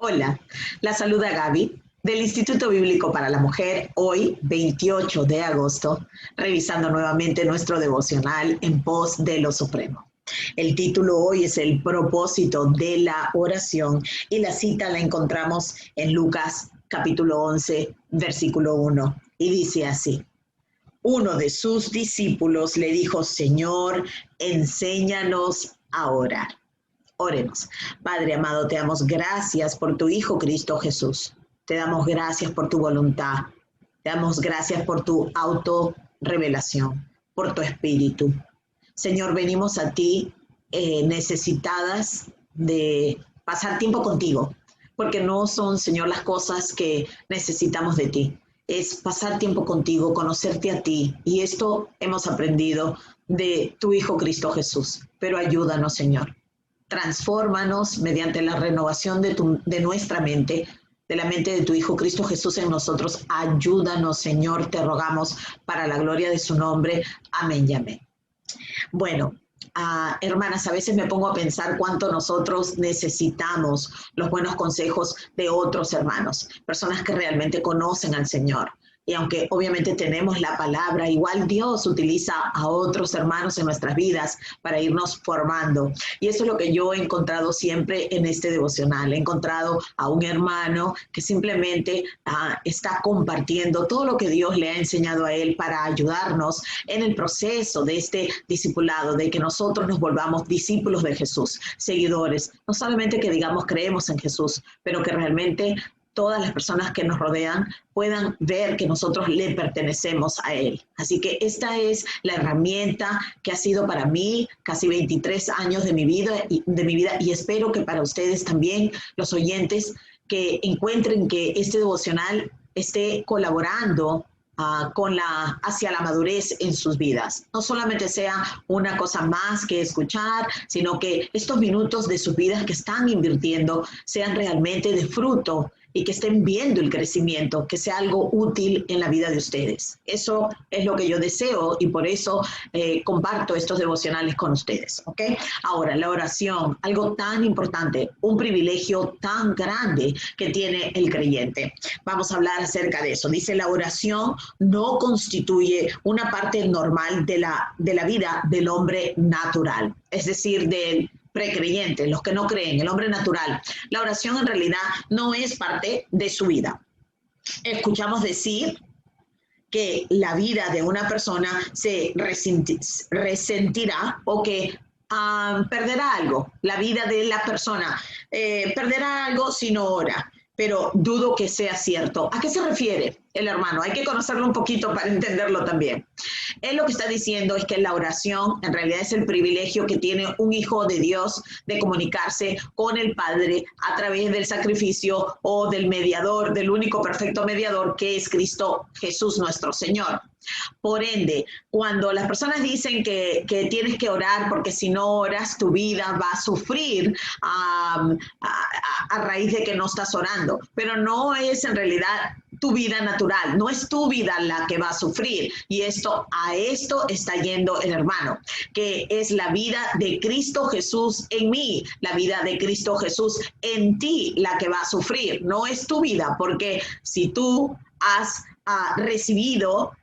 Hola, la saluda Gaby del Instituto Bíblico para la Mujer, hoy 28 de agosto, revisando nuevamente nuestro devocional en pos de lo supremo. El título hoy es el propósito de la oración y la cita la encontramos en Lucas capítulo 11, versículo 1, y dice así: uno de sus discípulos le dijo: Señor, enséñanos a orar. Oremos. Padre amado, te damos gracias por tu Hijo Cristo Jesús. Te damos gracias por tu voluntad. Te damos gracias por tu autorrevelación, por tu espíritu. Señor, venimos a ti necesitadas de pasar tiempo contigo, porque no son, Señor, las cosas que necesitamos de ti. Es pasar tiempo contigo, conocerte a ti. Y esto hemos aprendido de tu Hijo Cristo Jesús. Pero ayúdanos, Señor. Transfórmanos mediante la renovación de nuestra mente, de la mente de tu Hijo Cristo Jesús en nosotros. Ayúdanos, Señor, te rogamos, para la gloria de su nombre. Amén y amén. Bueno, hermanas, a veces me pongo a pensar cuánto nosotros necesitamos los buenos consejos de otros hermanos, personas que realmente conocen al Señor. Y aunque obviamente tenemos la palabra, igual Dios utiliza a otros hermanos en nuestras vidas para irnos formando. Y eso es lo que yo he encontrado siempre en este devocional. He encontrado a un hermano que simplemente está compartiendo todo lo que Dios le ha enseñado a él para ayudarnos en el proceso de este discipulado, de que nosotros nos volvamos discípulos de Jesús, seguidores. No solamente que digamos creemos en Jesús, pero que realmente todas las personas que nos rodean puedan ver que nosotros le pertenecemos a Él. Así que esta es la herramienta que ha sido para mí casi 23 años de mi vida y espero que para ustedes también, los oyentes, que encuentren que este devocional esté colaborando hacia la madurez en sus vidas. No solamente sea una cosa más que escuchar, sino que estos minutos de sus vidas que están invirtiendo sean realmente de fruto y que estén viendo el crecimiento, que sea algo útil en la vida de ustedes. Eso es lo que yo deseo y por eso comparto estos devocionales con ustedes, ¿ok? Ahora, la oración, algo tan importante, un privilegio tan grande que tiene el creyente. Vamos a hablar acerca de eso. Dice: la oración no constituye una parte normal de la vida del hombre natural, es decir, del precreyente, los que no creen, el hombre natural. La oración en realidad no es parte de su vida. Escuchamos decir que la vida de una persona se resentirá o que perderá algo. La vida de la persona perderá algo si no ora, pero dudo que sea cierto. ¿A qué se refiere el hermano? Hay que conocerlo un poquito para entenderlo también. Él lo que está diciendo es que la oración en realidad es el privilegio que tiene un hijo de Dios de comunicarse con el Padre a través del sacrificio o del mediador, del único perfecto mediador, que es Cristo Jesús nuestro Señor. Por ende, cuando las personas dicen que tienes que orar porque si no oras tu vida va a sufrir a raíz de que no estás orando, pero no es en realidad tu vida natural, no es tu vida la que va a sufrir. Y a esto está yendo el hermano, que es la vida de Cristo Jesús en mí, la vida de Cristo Jesús en ti la que va a sufrir, no es tu vida, porque si tú has recibido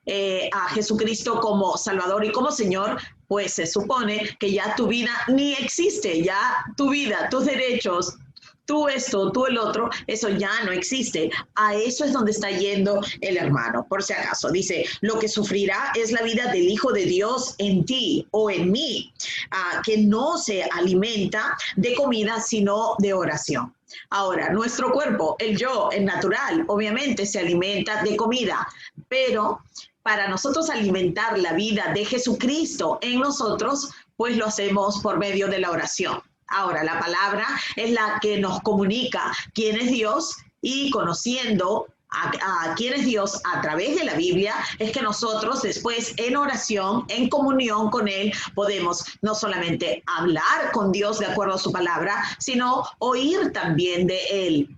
a Jesucristo como Salvador y como Señor, pues se supone que ya tu vida ni existe, ya tu vida, tus derechos, tú esto, tú el otro, eso ya no existe. A eso es donde está yendo el hermano. Por si acaso, dice: lo que sufrirá es la vida del Hijo de Dios en ti o en mí, que no se alimenta de comida, sino de oración. Ahora, nuestro cuerpo, el yo, el natural, obviamente se alimenta de comida, pero para nosotros alimentar la vida de Jesucristo en nosotros, pues lo hacemos por medio de la oración. Ahora, la palabra es la que nos comunica quién es Dios, y conociendo a quién es Dios a través de la Biblia, es que nosotros después en oración, en comunión con Él, podemos no solamente hablar con Dios de acuerdo a su palabra, sino oír también de Él.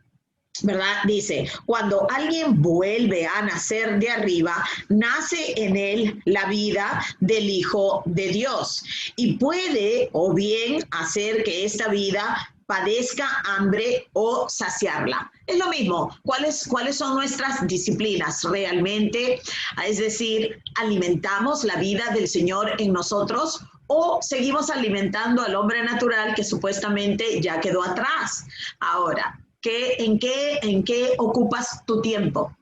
¿Verdad? Dice: cuando alguien vuelve a nacer de arriba, nace en él la vida del Hijo de Dios y puede o bien hacer que esta vida padezca hambre o saciarla. Es lo mismo. ¿Cuáles son nuestras disciplinas realmente? Es decir, ¿alimentamos la vida del Señor en nosotros o seguimos alimentando al hombre natural que supuestamente ya quedó atrás? Ahora, ¿en qué ocupas tu tiempo?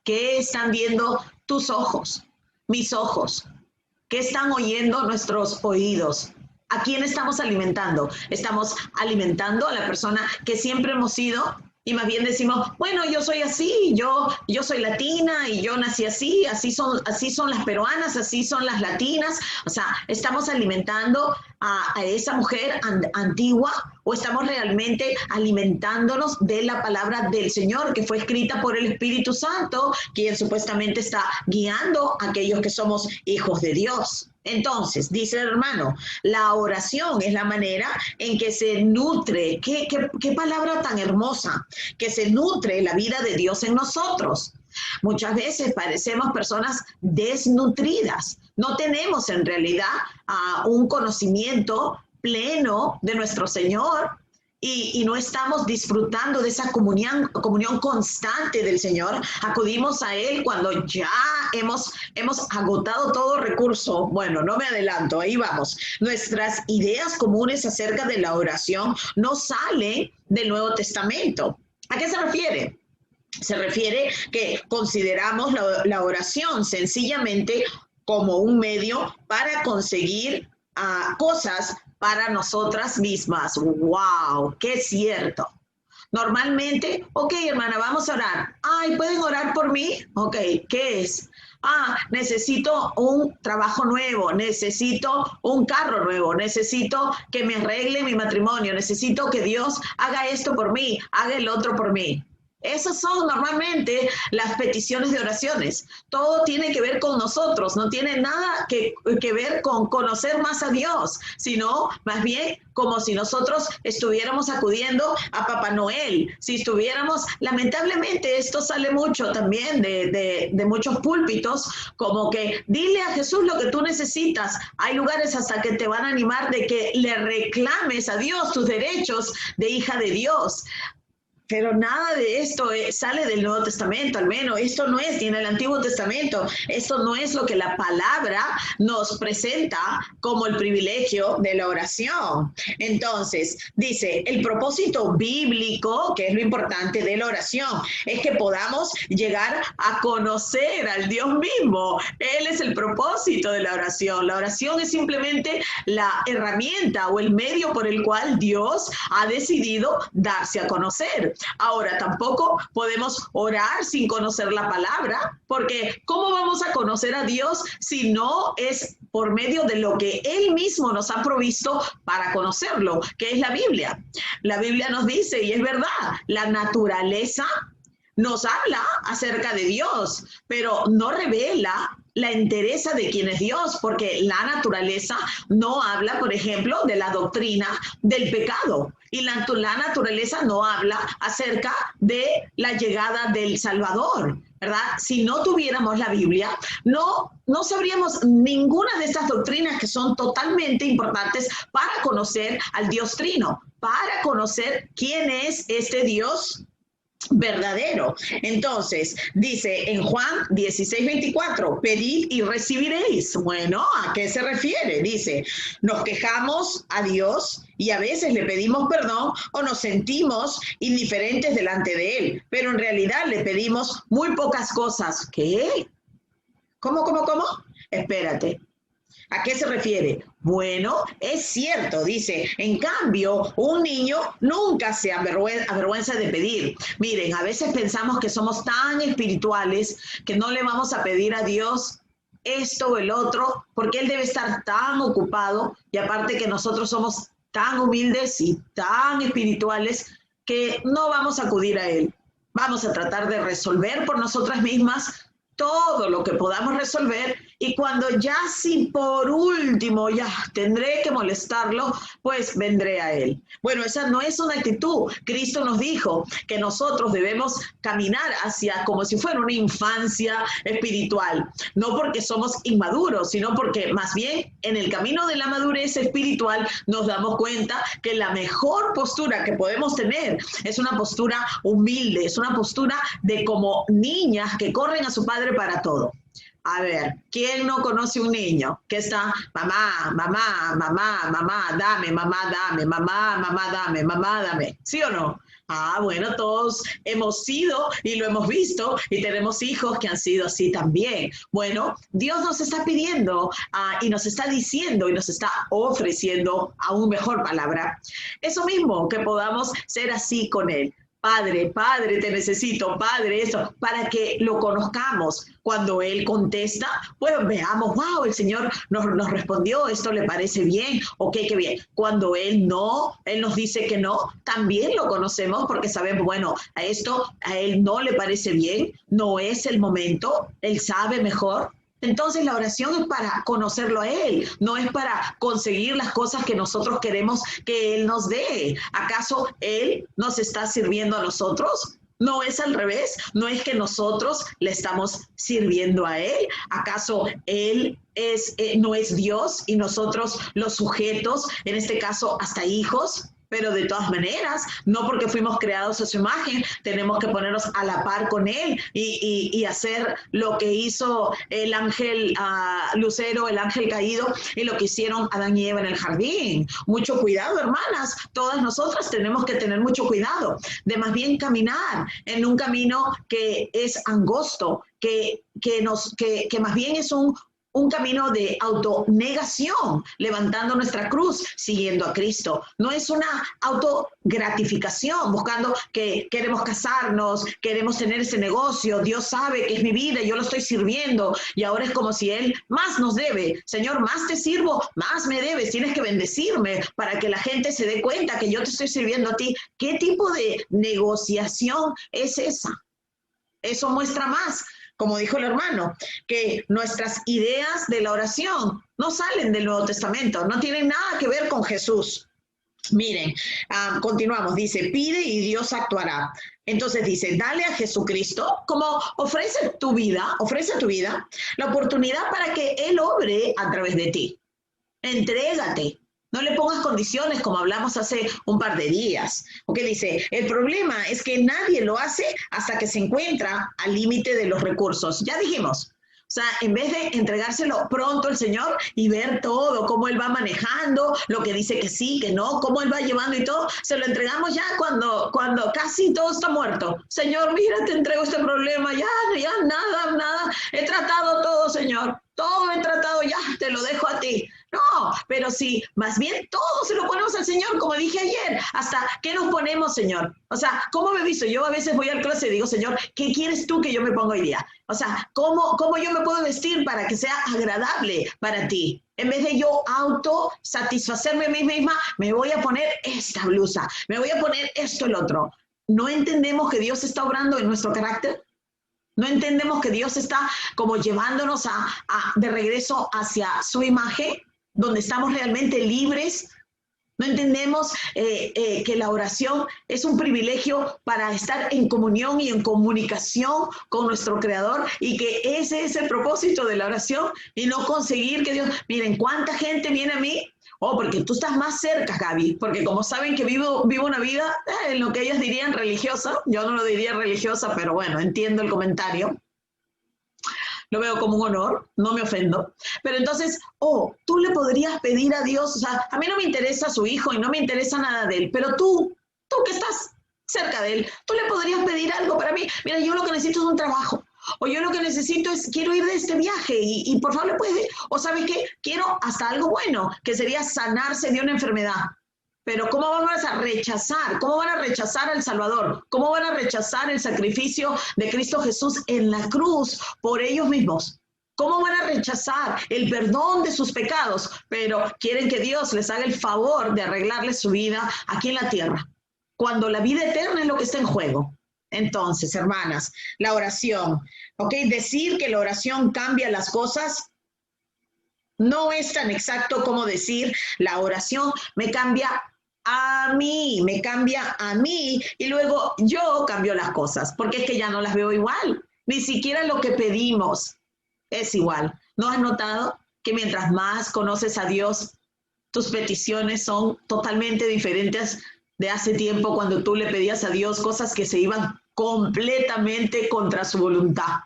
¿Qué están viendo tus ojos, mis ojos? ¿Qué están oyendo nuestros oídos? ¿A quién estamos alimentando? ¿Estamos alimentando a la persona que siempre hemos sido? Y más bien decimos, bueno, yo soy así, yo soy latina y yo nací así son las peruanas, así son las latinas. O sea, ¿estamos alimentando a esa mujer antigua o estamos realmente alimentándonos de la palabra del Señor que fue escrita por el Espíritu Santo, quien supuestamente está guiando a aquellos que somos hijos de Dios? Entonces, dice el hermano, la oración es la manera en que se nutre, qué palabra tan hermosa, que se nutre la vida de Dios en nosotros. Muchas veces parecemos personas desnutridas, no tenemos en realidad un conocimiento pleno de nuestro Señor y no estamos disfrutando de esa comunión constante del Señor. Acudimos a Él cuando ya hemos agotado todo recurso. Bueno, no me adelanto, ahí vamos. Nuestras ideas comunes acerca de la oración no salen del Nuevo Testamento. ¿A qué se refiere? Se refiere que consideramos la oración sencillamente como un medio para conseguir cosas para nosotras mismas. ¡Wow! ¡Qué cierto! Normalmente, ok, hermana, vamos a orar. Ay, ¿pueden orar por mí? Ok, ¿qué es? Necesito un trabajo nuevo, necesito un carro nuevo, necesito que me arregle mi matrimonio, necesito que Dios haga esto por mí, haga el otro por mí. Esas son normalmente las peticiones de oraciones. Todo tiene que ver con nosotros, no tiene nada que ver con conocer más a Dios, sino más bien como si nosotros estuviéramos acudiendo a Papá Noel. Si estuviéramos, lamentablemente esto sale mucho también de muchos púlpitos, como que dile a Jesús lo que tú necesitas. Hay lugares hasta que te van a animar de que le reclames a Dios tus derechos de hija de Dios. Pero nada de esto sale del Nuevo Testamento, al menos. Esto no es ni en el Antiguo Testamento. Esto no es lo que la palabra nos presenta como el privilegio de la oración. Entonces, dice, el propósito bíblico, que es lo importante de la oración, es que podamos llegar a conocer al Dios mismo. Él es el propósito de la oración. La oración es simplemente la herramienta o el medio por el cual Dios ha decidido darse a conocer. Ahora, tampoco podemos orar sin conocer la palabra, porque ¿cómo vamos a conocer a Dios si no es por medio de lo que Él mismo nos ha provisto para conocerlo, que es la Biblia? La Biblia nos dice, y es verdad, la naturaleza nos habla acerca de Dios, pero no revela la entereza de quién es Dios, porque la naturaleza no habla, por ejemplo, de la doctrina del pecado. Y la naturaleza no habla acerca de la llegada del Salvador, ¿verdad? Si no tuviéramos la Biblia, no sabríamos ninguna de estas doctrinas que son totalmente importantes para conocer al Dios Trino, para conocer quién es este Dios verdadero. Entonces, dice en Juan 16:24, pedid y recibiréis. Bueno, ¿a qué se refiere? Dice, nos quejamos a Dios y a veces le pedimos perdón o nos sentimos indiferentes delante de Él, pero en realidad le pedimos muy pocas cosas. ¿Qué? ¿Cómo? Espérate. ¿A qué se refiere? Bueno, es cierto, dice, en cambio, un niño nunca se avergüenza de pedir. Miren, a veces pensamos que somos tan espirituales que no le vamos a pedir a Dios esto o el otro, porque Él debe estar tan ocupado, y aparte que nosotros somos tan humildes y tan espirituales que no vamos a acudir a Él. Vamos a tratar de resolver por nosotras mismas todo lo que podamos resolver Y cuando ya si por último ya tendré que molestarlo, pues vendré a él. Bueno, esa no es una actitud. Cristo nos dijo que nosotros debemos caminar hacia como si fuera una infancia espiritual, no porque somos inmaduros, sino porque más bien en el camino de la madurez espiritual nos damos cuenta que la mejor postura que podemos tener es una postura humilde, es una postura de como niñas que corren a su padre para todo. A ver, ¿quién no conoce un niño que está, mamá, mamá, mamá, mamá, dame, mamá, dame, mamá, mamá, dame, mamá, dame? ¿Sí o no? Ah, bueno, todos hemos sido y lo hemos visto y tenemos hijos que han sido así también. Bueno, Dios nos está pidiendo y nos está diciendo y nos está ofreciendo aún mejor palabra. Eso mismo, que podamos ser así con Él. Padre, Padre, te necesito, Padre, eso, para que lo conozcamos. Cuando Él contesta, pues veamos, wow, el Señor nos respondió, esto le parece bien, ok, qué bien. Cuando Él nos dice que no, también lo conocemos porque sabemos, bueno, a esto a Él no le parece bien, no es el momento, Él sabe mejor. Entonces la oración es para conocerlo a Él, no es para conseguir las cosas que nosotros queremos que Él nos dé. ¿Acaso Él nos está sirviendo a nosotros? ¿No es al revés? ¿No es que nosotros le estamos sirviendo a Él? ¿Acaso Él no es Dios y nosotros los sujetos, en este caso hasta hijos? Pero de todas maneras, no porque fuimos creados a su imagen, tenemos que ponernos a la par con Él y hacer lo que hizo el ángel Lucero, el ángel caído, y lo que hicieron Adán y Eva en el jardín. Mucho cuidado, hermanas. Todas nosotras tenemos que tener mucho cuidado de más bien caminar en un camino que es angosto, que más bien es un camino de autonegación, levantando nuestra cruz, siguiendo a Cristo. No es una autogratificación, buscando que queremos casarnos, queremos tener ese negocio, Dios sabe que es mi vida, yo lo estoy sirviendo, y ahora es como si Él más nos debe. Señor, más te sirvo, más me debes, tienes que bendecirme para que la gente se dé cuenta que yo te estoy sirviendo a ti. ¿Qué tipo de negociación es esa? Eso muestra más, como dijo el hermano, que nuestras ideas de la oración no salen del Nuevo Testamento, no tienen nada que ver con Jesús. Miren, continuamos, dice, pide y Dios actuará. Entonces dice, dale a Jesucristo, como ofrece tu vida, la oportunidad para que Él obre a través de ti. Entrégate. No le pongas condiciones como hablamos hace un par de días. ¿Ok? Dice, el problema es que nadie lo hace hasta que se encuentra al límite de los recursos. Ya dijimos. O sea, en vez de entregárselo pronto al Señor y ver todo, cómo Él va manejando, lo que dice que sí, que no, cómo Él va llevando y todo, se lo entregamos ya cuando casi todo está muerto. Señor, mira, te entrego este problema, ya nada, he tratado todo, Señor. Todo he tratado, ya, te lo dejo a ti. No, pero sí, más bien todo se lo ponemos al Señor, como dije ayer. ¿Hasta qué nos ponemos, Señor? O sea, ¿cómo me he visto? Yo a veces voy al closet y digo, Señor, ¿qué quieres tú que yo me ponga hoy día? O sea, ¿cómo yo me puedo vestir para que sea agradable para ti? En vez de yo autosatisfacerme a mí misma, me voy a poner esta blusa, me voy a poner esto, el otro. ¿No entendemos que Dios está obrando en nuestro carácter? ¿No entendemos que Dios está como llevándonos de regreso hacia su imagen, donde estamos realmente libres? ¿No entendemos que la oración es un privilegio para estar en comunión y en comunicación con nuestro Creador, y que ese es el propósito de la oración, y no conseguir que Dios... Miren, ¿cuánta gente viene a mí? Oh, porque tú estás más cerca, Gaby, porque como saben que vivo una vida en lo que ellas dirían religiosa, yo no lo diría religiosa, pero bueno, entiendo el comentario. Lo veo como un honor, no me ofendo. Pero entonces, tú le podrías pedir a Dios, o sea, a mí no me interesa su hijo y no me interesa nada de él, pero tú que estás cerca de él, tú le podrías pedir algo para mí. Mira, yo lo que necesito es un trabajo. O yo lo que necesito es, quiero ir de este viaje y por favor le puedes, o ¿sabes qué? Quiero hasta algo bueno, que sería sanarse de una enfermedad. Pero ¿cómo vamos a rechazar? ¿Cómo van a rechazar al Salvador? ¿Cómo van a rechazar el sacrificio de Cristo Jesús en la cruz por ellos mismos? ¿Cómo van a rechazar el perdón de sus pecados? Pero quieren que Dios les haga el favor de arreglarles su vida aquí en la tierra, cuando la vida eterna es lo que está en juego. Entonces, hermanas, la oración, ¿ok? Decir que la oración cambia las cosas No es tan exacto como decir la oración me cambia a mí, me cambia a mí y luego yo cambio las cosas, porque es que ya no las veo igual. Ni siquiera lo que pedimos es igual. ¿No has notado que mientras más conoces a Dios, tus peticiones son totalmente diferentes de hace tiempo cuando tú le pedías a Dios cosas que se iban completamente contra su voluntad?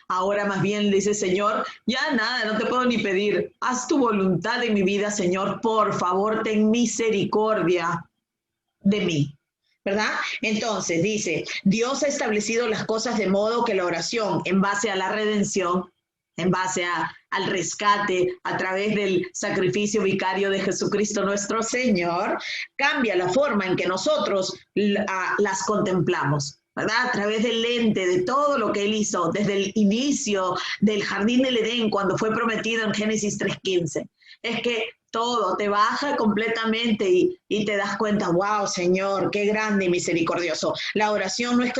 Ahora más bien le dice, Señor, ya nada, no te puedo ni pedir. Haz tu voluntad en mi vida, Señor. Por favor, ten misericordia de mí. ¿Verdad? Entonces dice, Dios ha establecido las cosas de modo que la oración en base a la redención, en base al rescate a través del sacrificio vicario de Jesucristo nuestro Señor, cambia la forma en que nosotros las contemplamos. ¿Verdad? A través del lente de todo lo que él hizo desde el inicio del jardín del Edén, cuando fue prometido en Génesis 3:15. Es que todo te baja completamente y te das cuenta, wow, Señor, qué grande y misericordioso. La oración no es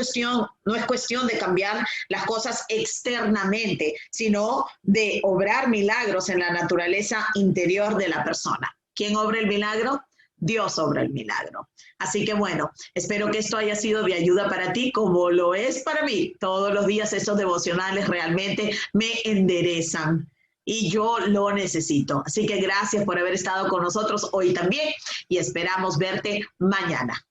cuestión de cambiar las cosas externamente, sino de obrar milagros en la naturaleza interior de la persona. ¿Quién obra el milagro? Dios obra el milagro. Así que bueno, espero que esto haya sido de ayuda para ti, como lo es para mí. Todos los días estos devocionales realmente me enderezan y yo lo necesito. Así que gracias por haber estado con nosotros hoy también y esperamos verte mañana.